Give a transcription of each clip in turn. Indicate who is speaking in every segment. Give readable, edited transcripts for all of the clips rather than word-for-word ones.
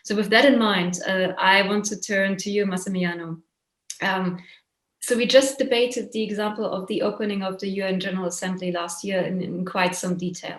Speaker 1: So with that in mind, I want to turn to you, Massimiliano. So we just debated the example of the opening of the UN General Assembly last year in quite some detail.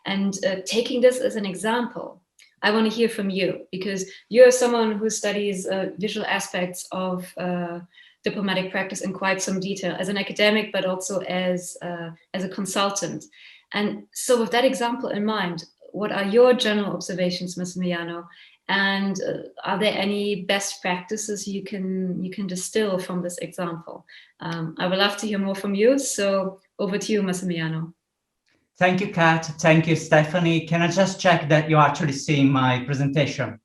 Speaker 1: And taking this as an example, I want to hear from you, because you're someone who studies visual aspects of diplomatic practice in quite some detail, as an academic, but also as a consultant. And so with that example in mind, what are your general observations, Massimiliano? And are there any best practices you can distill from this example? I would love to hear more from you. So over to you, Massimiliano.
Speaker 2: Thank you, Kat. Thank you, Stephanie. Can I just check that you're actually seeing my presentation?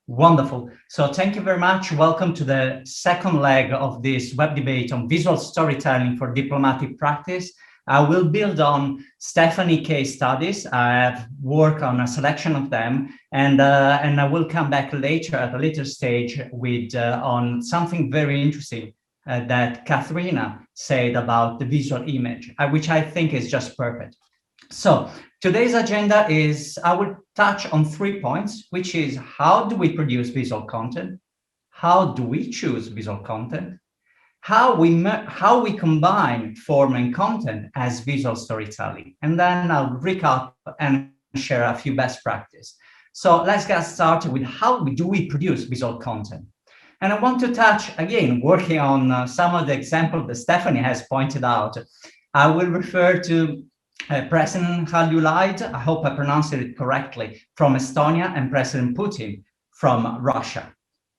Speaker 2: Wonderful. So thank you very much. Welcome to the second leg of this web debate on visual storytelling for diplomatic practice. I will build on Stephanie case studies. I have worked on a selection of them, and I will come back later at a later stage with on something very interesting that Katharina said about the visual image, which I think is just perfect. So today's agenda is, I will touch on 3 points, which is how do we produce visual content? How do we choose visual content? How we combine form and content as visual storytelling. And then I'll recap and share a few best practice. So let's get started with how do we produce visual content. And I want to touch, again, working on some of the examples that Stephanie has pointed out. I will refer to President Kaljulaid, I hope I pronounced it correctly, from Estonia, and President Putin from Russia.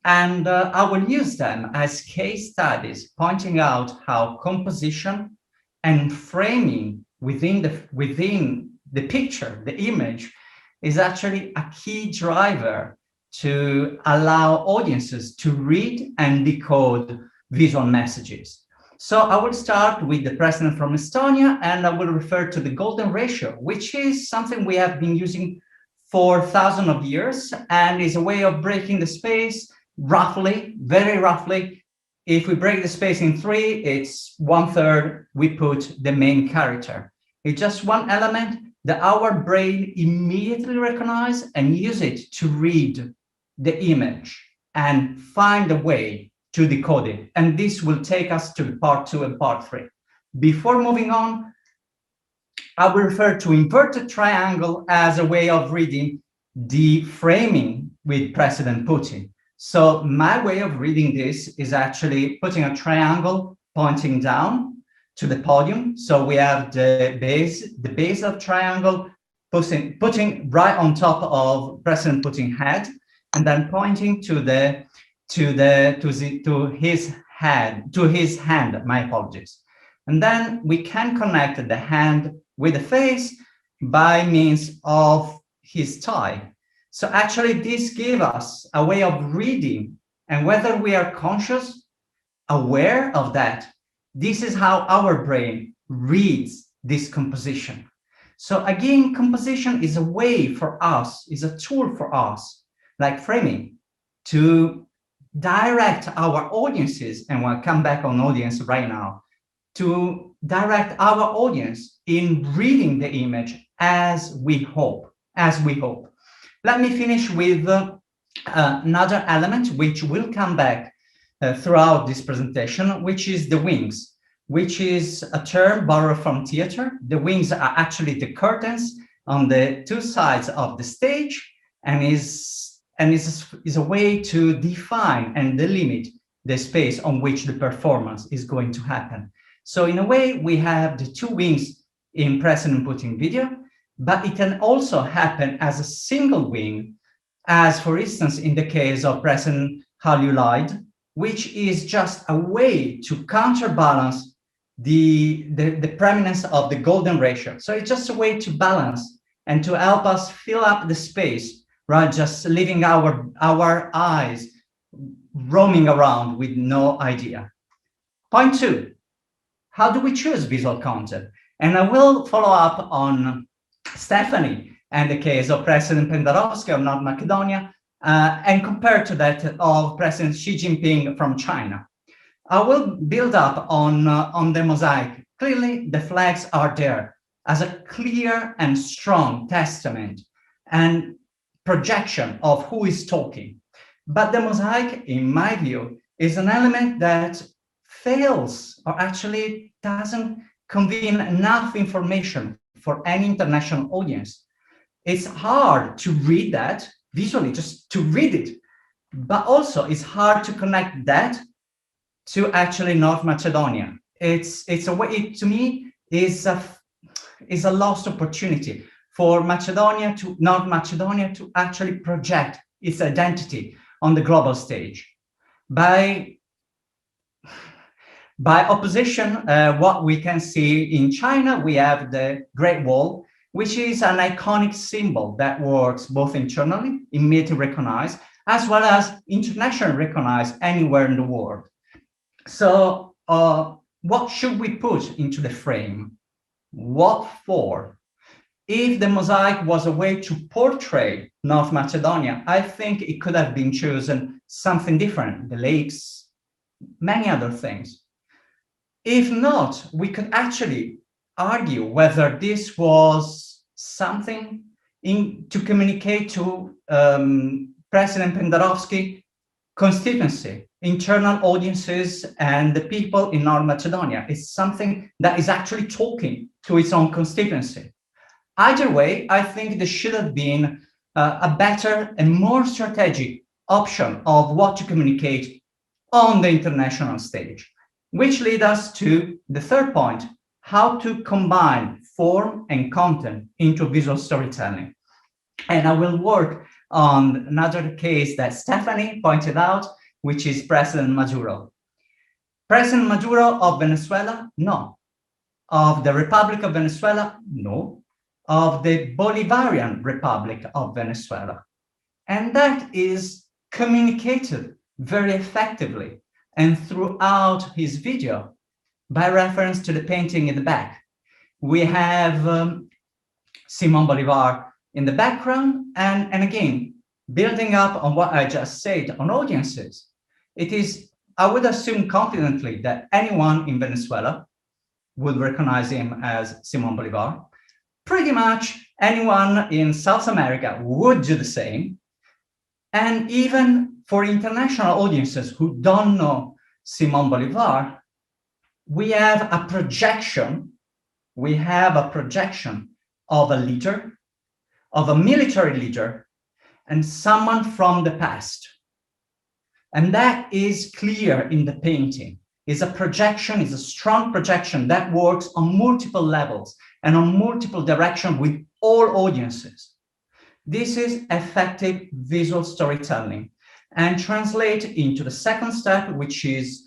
Speaker 2: And I will use them as case studies, pointing out how composition and framing within the picture, the image, is actually a key driver to allow audiences to read and decode visual messages. So I will start with the president from Estonia, and I will refer to the golden ratio, which is something we have been using for thousands of years and is a way of breaking the space roughly, very roughly. If we break the space in 3, it's 1/3 we put the main character. It's just one element that our brain immediately recognizes and use it to read the image and find a way to decode it. And this will take us to part 2 and part 3. Before moving on, I will refer to inverted triangle as a way of reading the framing with President Putin. So my way of reading this is actually putting a triangle pointing down to the podium. So we have the base of triangle putting right on top of President Putin's head, and then pointing to his hand, my apologies. And then we can connect the hand with the face by means of his tie. So actually this gives us a way of reading, and whether we are conscious, aware of that, this is how our brain reads this composition. So again, composition is a way for us, is a tool for us, like framing, to direct our audiences, and we'll come back on audience right now, to direct our audience in reading the image as we hope. Let me finish with another element which will come back throughout this presentation, which is the wings, which is a term borrowed from theater. The wings are actually the curtains on the 2 sides of the stage, and is a way to define and delimit the space on which the performance is going to happen. So in a way, we have the 2 wings in President Putin video, but it can also happen as a single wing, as for instance, in the case of President Kaljulaid, which is just a way to counterbalance the preeminence of the golden ratio. So it's just a way to balance and to help us fill up the space, right? Just leaving our eyes roaming around with no idea. Point 2, how do we choose visual content? And I will follow up on Stephanie and the case of President Pendarovsky of North Macedonia, and compare to that of President Xi Jinping from China. I will build up on the mosaic. Clearly, the flags are there as a clear and strong testament. And projection of who is talking. But the mosaic, in my view, is an element that fails or actually doesn't convey enough information for any international audience. It's hard to read that visually, just to read it, but also it's hard to connect that to actually North Macedonia. It's a way, to me, is a lost opportunity for North Macedonia to actually project its identity on the global stage. By opposition, what we can see in China, we have the Great Wall, which is an iconic symbol that works both internally, immediately recognized, as well as internationally recognized anywhere in the world. So what should we put into the frame? What for? If the mosaic was a way to portray North Macedonia, I think it could have been chosen something different, the lakes, many other things. If not, we could actually argue whether this was something to communicate to President Pendarovsky constituency, internal audiences, and the people in North Macedonia. It's something that is actually talking to its own constituency. Either way, I think there should have been a better and more strategic option of what to communicate on the international stage, which leads us to the third point, how to combine form and content into visual storytelling. And I will work on another case that Stephanie pointed out, which is President Maduro. President Maduro of Venezuela? No. Of the Republic of Venezuela? No. Of the Bolivarian Republic of Venezuela. And that is communicated very effectively and throughout his video by reference to the painting in the back. We have Simon Bolivar in the background, and again, building up on what I just said on audiences, it is, I would assume confidently that anyone in Venezuela would recognize him as Simon Bolivar. Pretty much anyone in South America would do the same. And even for international audiences who don't know Simon Bolivar, we have a projection of a leader, of a military leader, and someone from the past. And that is clear in the painting. It's a projection, it's a strong projection that works on multiple levels and on multiple directions with all audiences. This is effective visual storytelling and translate into the second step, which is,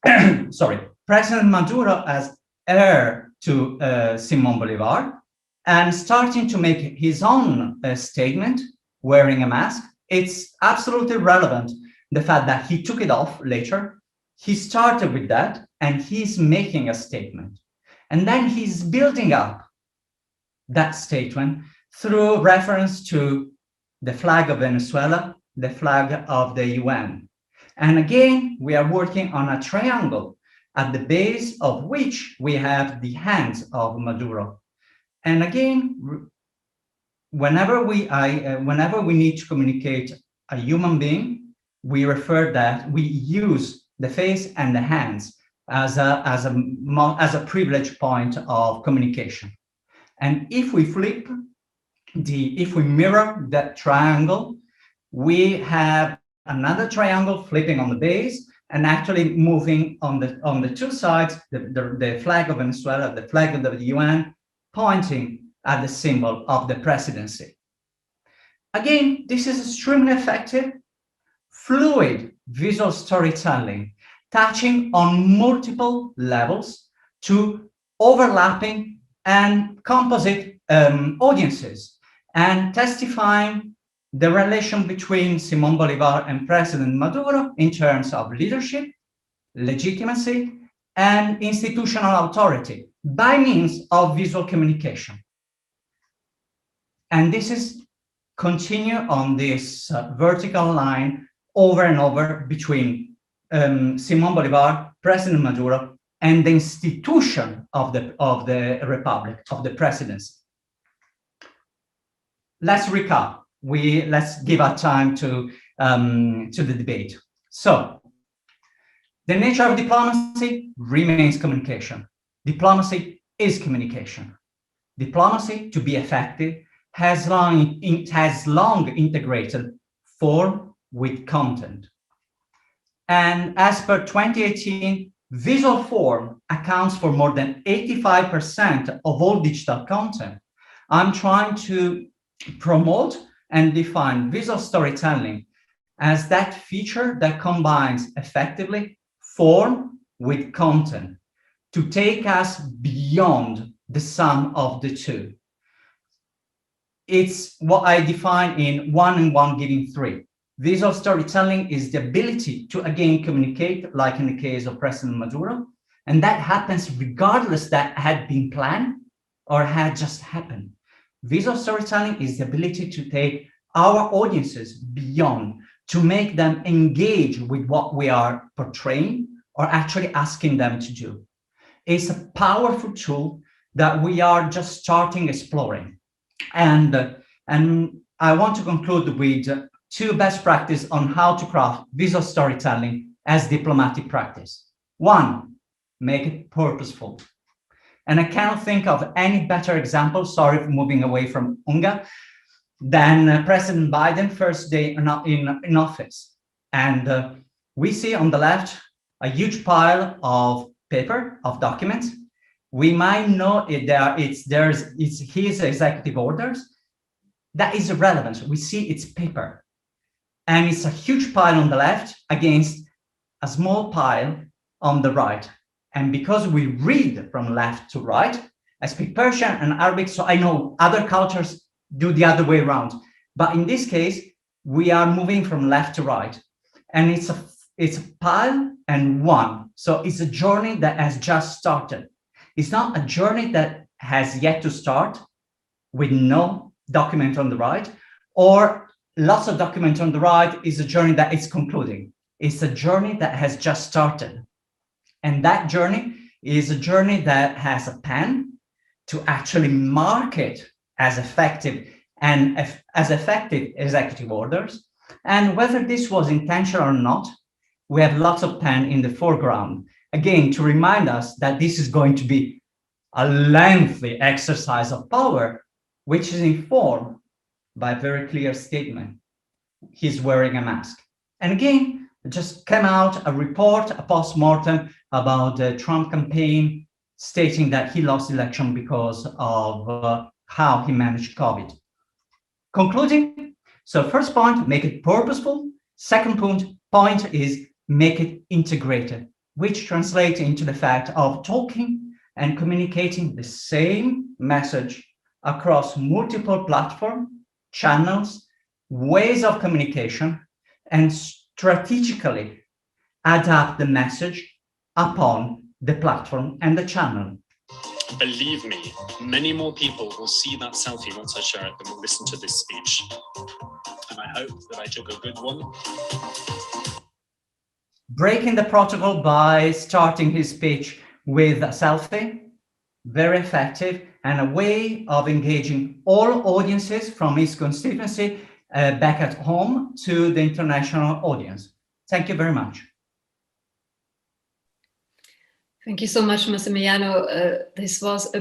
Speaker 2: President Maduro as heir to Simon Bolivar and starting to make his own statement wearing a mask. It's absolutely relevant, the fact that he took it off later. He started with that and he's making a statement. And then he's building up that statement through reference to the flag of Venezuela, the flag of the UN. And again, we are working on a triangle at the base of which we have the hands of Maduro. And again, whenever we need to communicate a human being, we use the face and the hands as a privileged point of communication. And if we mirror that triangle, we have another triangle flipping on the base and actually moving on the two sides, the flag of Venezuela, the flag of the UN, pointing at the symbol of the presidency. Again, this is extremely effective, fluid visual storytelling, touching on multiple levels to overlapping and composite audiences, and testifying the relation between Simon Bolivar and President Maduro in terms of leadership, legitimacy, and institutional authority by means of visual communication. And this is continue on this vertical line over and over between Simon Bolivar, President Maduro, and the institution of the republic, of the presidency. Let's recap. let's give our time to the debate. So, the nature of diplomacy remains communication. Diplomacy is communication. Diplomacy, to be effective, has long integrated form with content. And as per 2018, visual form accounts for more than 85% of all digital content. I'm trying to promote and define visual storytelling as that feature that combines effectively form with content to take us beyond the sum of the two. It's what I define in 1 and 1 giving 3. Visual storytelling is the ability to again communicate, like in the case of President Maduro, and that happens regardless that had been planned or had just happened. Visual storytelling is the ability to take our audiences beyond, to make them engage with what we are portraying or actually asking them to do. It's a powerful tool that we are just starting exploring. And I want to conclude with 2 best practices on how to craft visual storytelling as diplomatic practice. 1, make it purposeful. And I cannot think of any better example, sorry for moving away from UNGA, than President Biden first day in office. And we see on the left a huge pile of paper, of documents. We might know it's his executive orders. That is irrelevant. We see it's paper. And it's a huge pile on the left against a small pile on the right. And because we read from left to right, I speak Persian and Arabic, so I know other cultures do the other way around. But in this case, we are moving from left to right. And it's a pile and 1. So it's a journey that has just started. It's not a journey that has yet to start with no document on the right, or lots of document on the right is a journey that is concluding. It's a journey that has just started. And that journey is a journey that has a pen to actually mark it as effective and as effective executive orders. And whether this was intentional or not, we have lots of pen in the foreground, again, to remind us that this is going to be a lengthy exercise of power, which is informed by a very clear statement. He's wearing a mask. And again, just came out a report, a post-mortem about the Trump campaign, stating that he lost the election because of how he managed COVID. Concluding, so first point, make it purposeful. Second point is make it integrated, which translates into the fact of talking and communicating the same message across multiple platforms, channels, ways of communication, and strategically adapt the message upon the platform and the channel.
Speaker 3: Believe me, many more people will see that selfie once I share it than will listen to this speech. And I hope that I took a good one.
Speaker 2: Breaking the protocol by starting his speech with a selfie, very effective, and a way of engaging all audiences from his constituency back at home to the international audience. Thank you very much.
Speaker 1: Thank you so much, Massimiliano. This was a